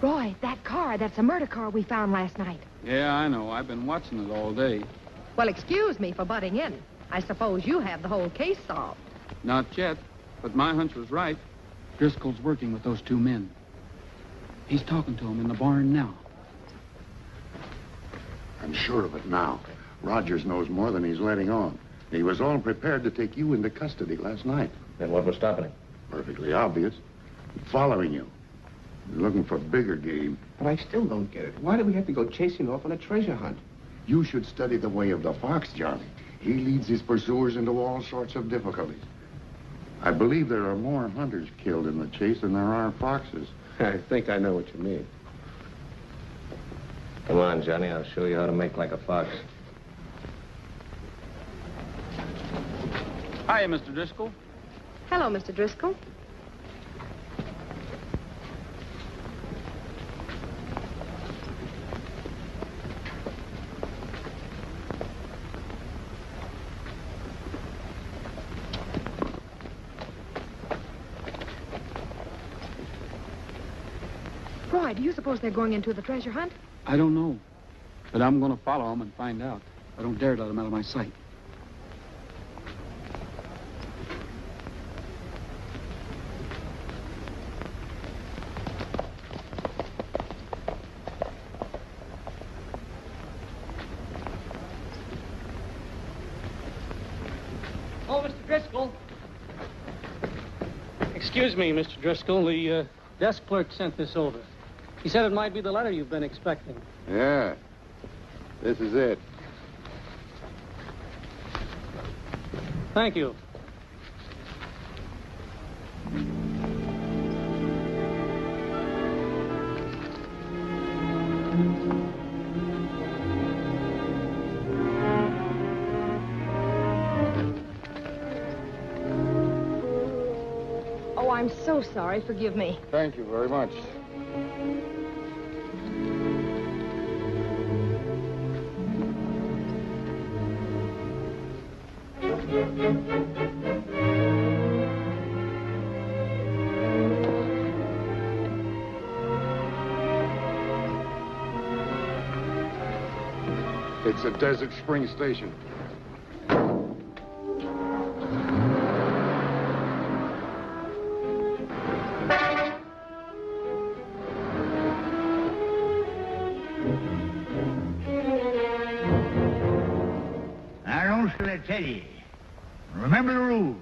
Roy, that car, that's a murder car we found last night. Yeah, I know. I've been watching it all day. Well, excuse me for butting in. I suppose you have the whole case solved. Not yet, but my hunch was right. Driscoll's working with those two men. He's talking to them in the barn now. I'm sure of it now. Rogers knows more than he's letting on. He was all prepared to take you into custody last night. Then what was stopping him? Perfectly obvious. Following you. He's looking for bigger game. But I still don't get it. Why do we have to go chasing off on a treasure hunt? You should study the way of the fox, Johnny. He leads his pursuers into all sorts of difficulties. I believe there are more hunters killed in the chase than there are foxes. I think I know what you mean. Come on, Johnny. I'll show you how to make like a fox. Hiya, Mr. Driscoll. Hello, Mr. Driscoll. Roy, do you suppose they're going into the treasure hunt? I don't know. But I'm going to follow them and find out. I don't dare let them out of my sight. Oh, Mr. Driscoll. Excuse me, Mr. Driscoll. The desk clerk sent this over. He said it might be the letter you've been expecting. Yeah. This is it. Thank you. Oh, I'm so sorry. Forgive me. Thank you very much. It's a Desert Spring station. Now, don't I tell you. Remember the rules.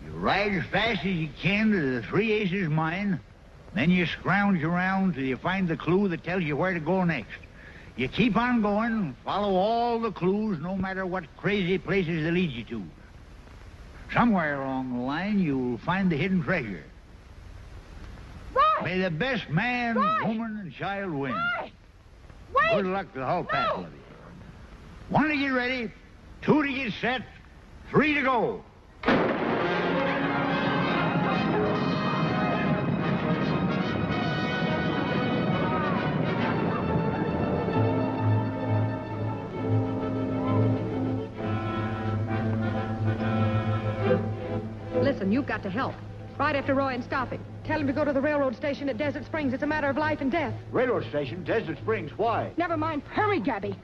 You ride as fast as you can to the Three Aces mine, then you scrounge around till you find the clue that tells you where to go next. You keep on going, follow all the clues, no matter what crazy places they lead you to. Somewhere along the line, you'll find the hidden treasure. Roy! May the best man, Roy! woman, and child win. Roy! Wait! Good luck to the whole pack of you. 1 to get ready, 2 to get set, 3 to go. Listen, you've got to help. Right after Roy and stop him. Tell him to go to the railroad station at Desert Springs. It's a matter of life and death. Railroad station, Desert Springs, why? Never mind. Hurry, Gabby.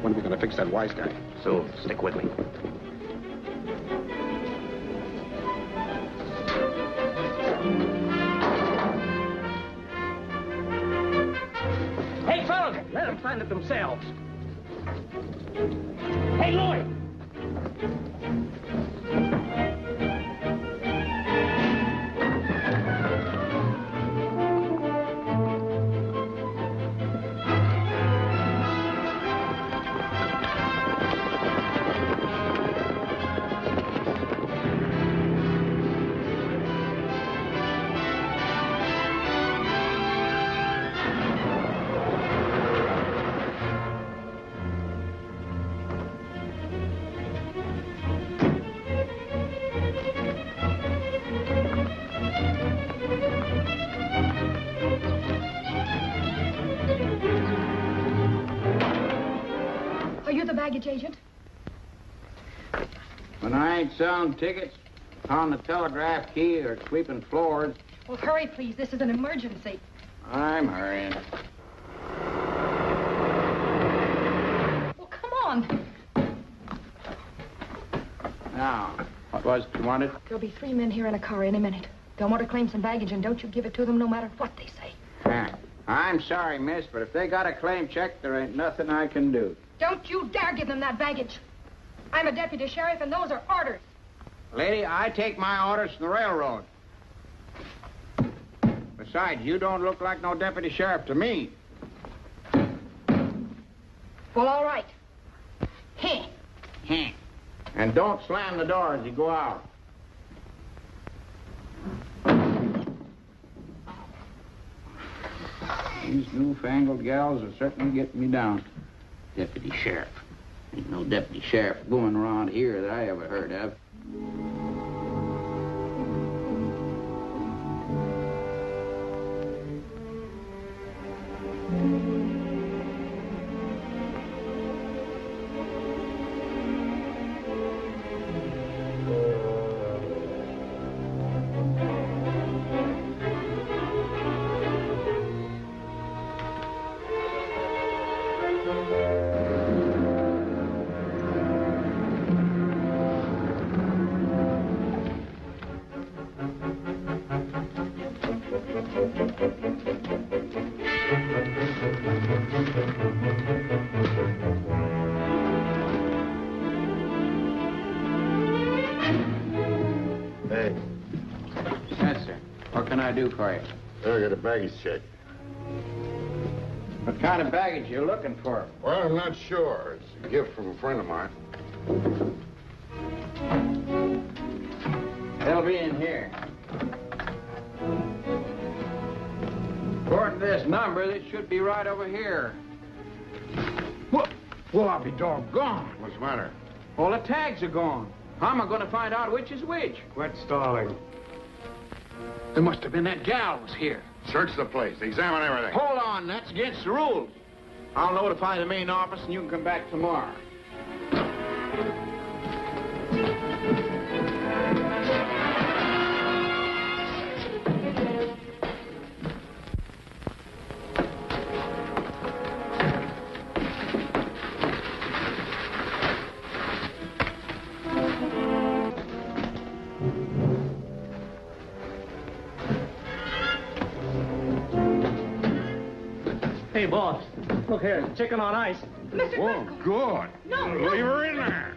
When are we going to fix that wise guy? So, stick with me. Hey, fellas, let them find it themselves. Hey, Lloyd! baggage agent? When I ain't selling tickets on the telegraph key or sweeping floors, Well, hurry, please. This is an emergency. I'm hurrying. Well, come on. Now, what was it you wanted? There'll be 3 men here in a car in a minute. They'll want to claim some baggage, and don't you give it to them no matter what they say. I'm sorry, miss, but if they got a claim check, there ain't nothing I can do. Don't you dare give them that baggage. I'm a deputy sheriff, and those are orders. Lady, I take my orders from the railroad. Besides, you don't look like no deputy sheriff to me. Well, all right. Heh. And don't slam the door as you go out. These newfangled gals are certainly getting me down. Deputy sheriff. Ain't no deputy sheriff going around here that I ever heard of. Hey. Yes, sir. What can I do for you? I got a baggage check. What kind of baggage you looking for? Well, I'm not sure. It's a gift from a friend of mine. They'll be in here. According to this number, this should be right over here. Well, I'll be doggone. What's the matter? All the tags are gone. How am I going to find out which is which? Quit stalling. There must have been that gal was here. Search the place. Examine everything. Hold on, that's against the rules. I'll notify the main office and you can come back tomorrow. Hey, boss. Look here, chicken on ice. Oh, good. No, Leave her in there.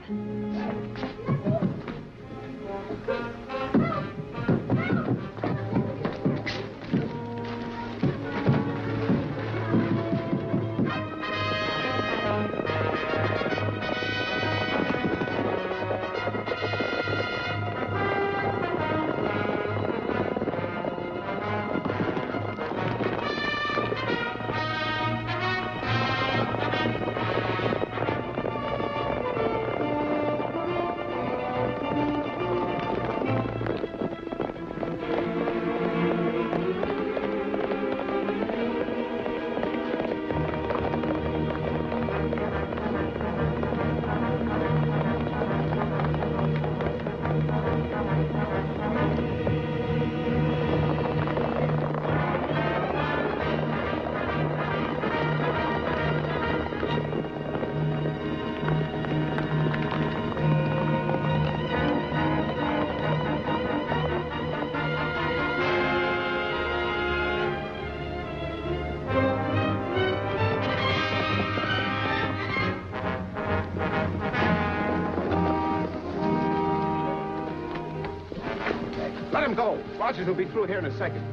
Let him go. Rogers will be through here in a second.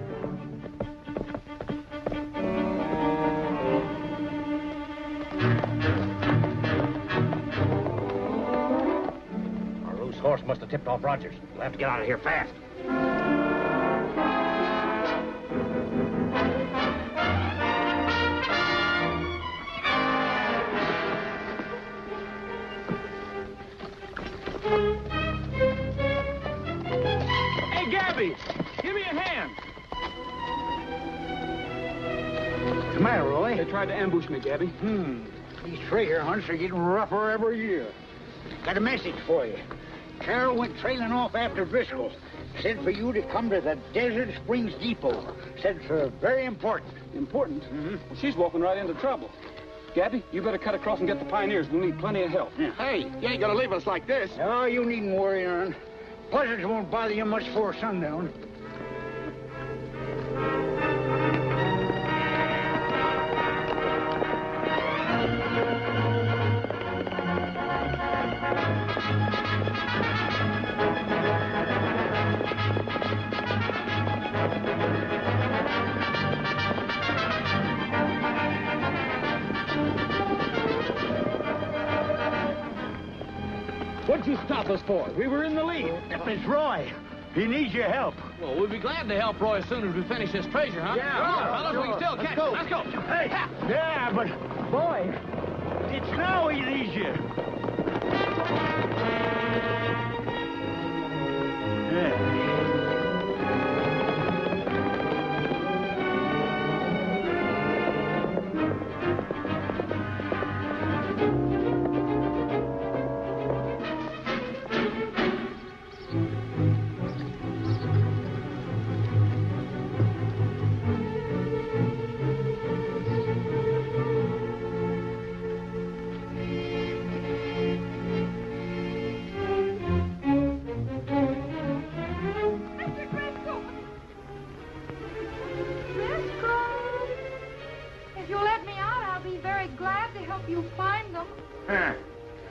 Our loose horse must have tipped off Rogers. We'll have to get out of here fast. Hey, Gabby, give me a hand. What's the matter, Roy? They tried to ambush me, Gabby. These treasure hunts are getting rougher every year. Got a message for you. Carol went trailing off after Driscoll. Said for you to come to the Desert Springs Depot. Said it's very important. Important? Well, she's walking right into trouble. Gabby, you better cut across and get the pioneers. We'll need plenty of help. Yeah. Hey, you ain't gonna leave us like this. No, you needn't worry, Aaron. Buzzards won't bother you much before sundown. What'd you stop us for? We were in the lead. It's Roy. He needs your help. Well, we'll be glad to help Roy as soon as we finish this treasure, huh? Yeah, Come on, sure, fellas, we can still catch him. Let's go. Hey, yeah, but, boy, it's now he needs you. Yeah.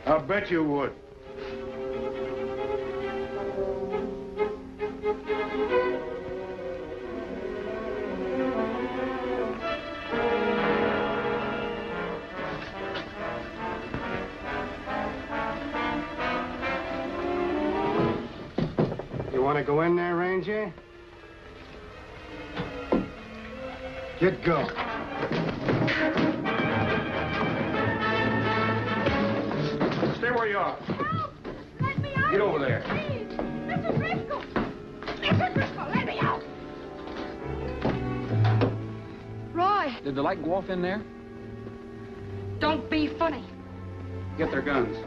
I'll bet you would. You want to go in there, Ranger? Get going. Stay where you are. Help! Let me out! Get over there. Please! Mr. Driscoll! Mr. Driscoll, let me out! Roy, Did the light go off in there? don't be funny. Get their guns.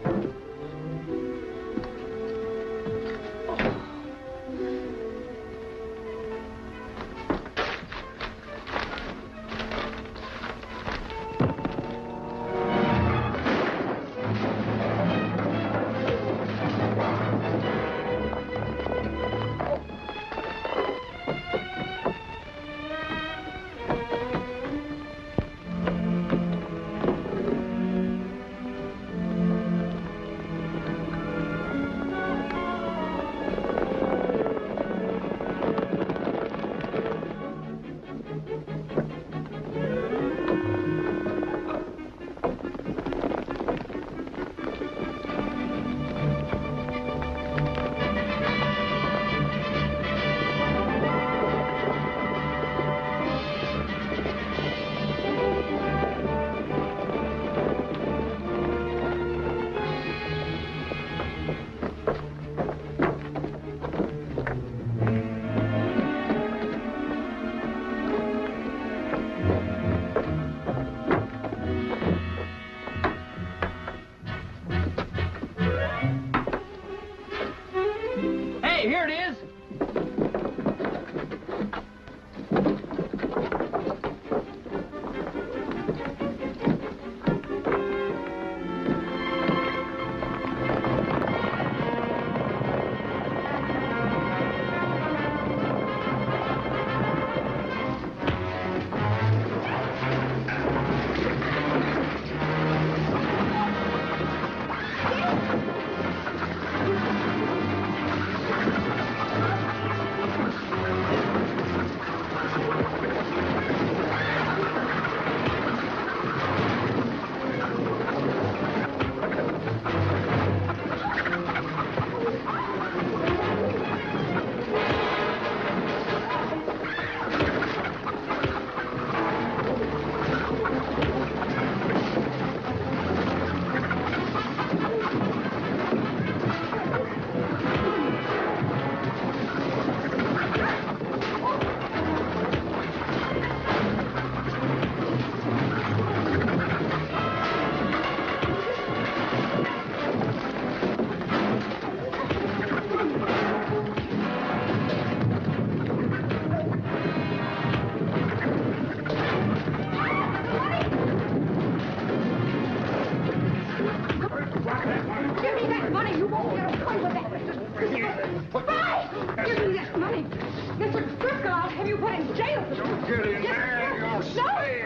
Don't get in there. You'll stay.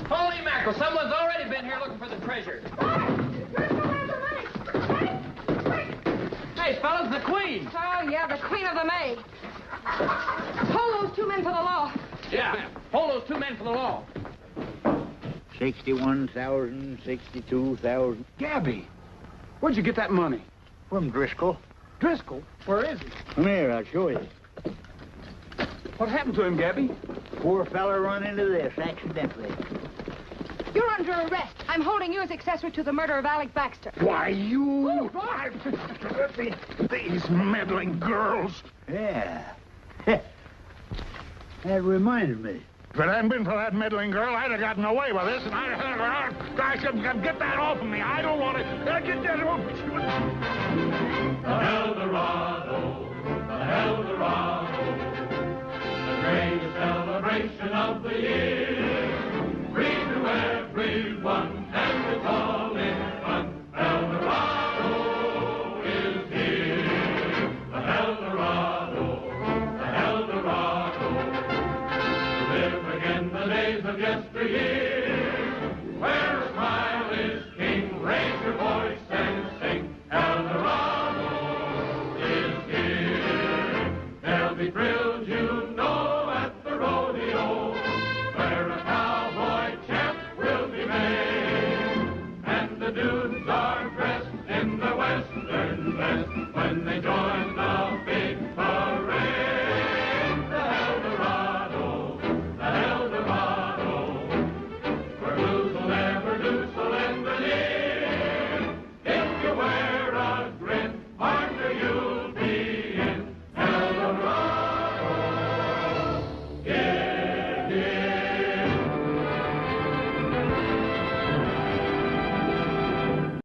Holy mackerel, someone's already been here looking for the treasure. Hey, fellas, the queen. Oh, yeah, the queen of the May. Hold those two men for the law. Yeah, hold those two men for the law. 61,000, 62,000. Gabby, where'd you get that money? From Driscoll. Driscoll? Where is he? Come here, I'll show you. What happened to him, Gabby? Poor fella run into this accidentally. You're under arrest. I'm holding you as accessory to the murder of Alec Baxter. Why, you... These meddling girls. Yeah. That reminded me. If it hadn't been for that meddling girl, I'd have gotten away with this, and I'd have... Guys, get that off of me. I don't want to... Get that off.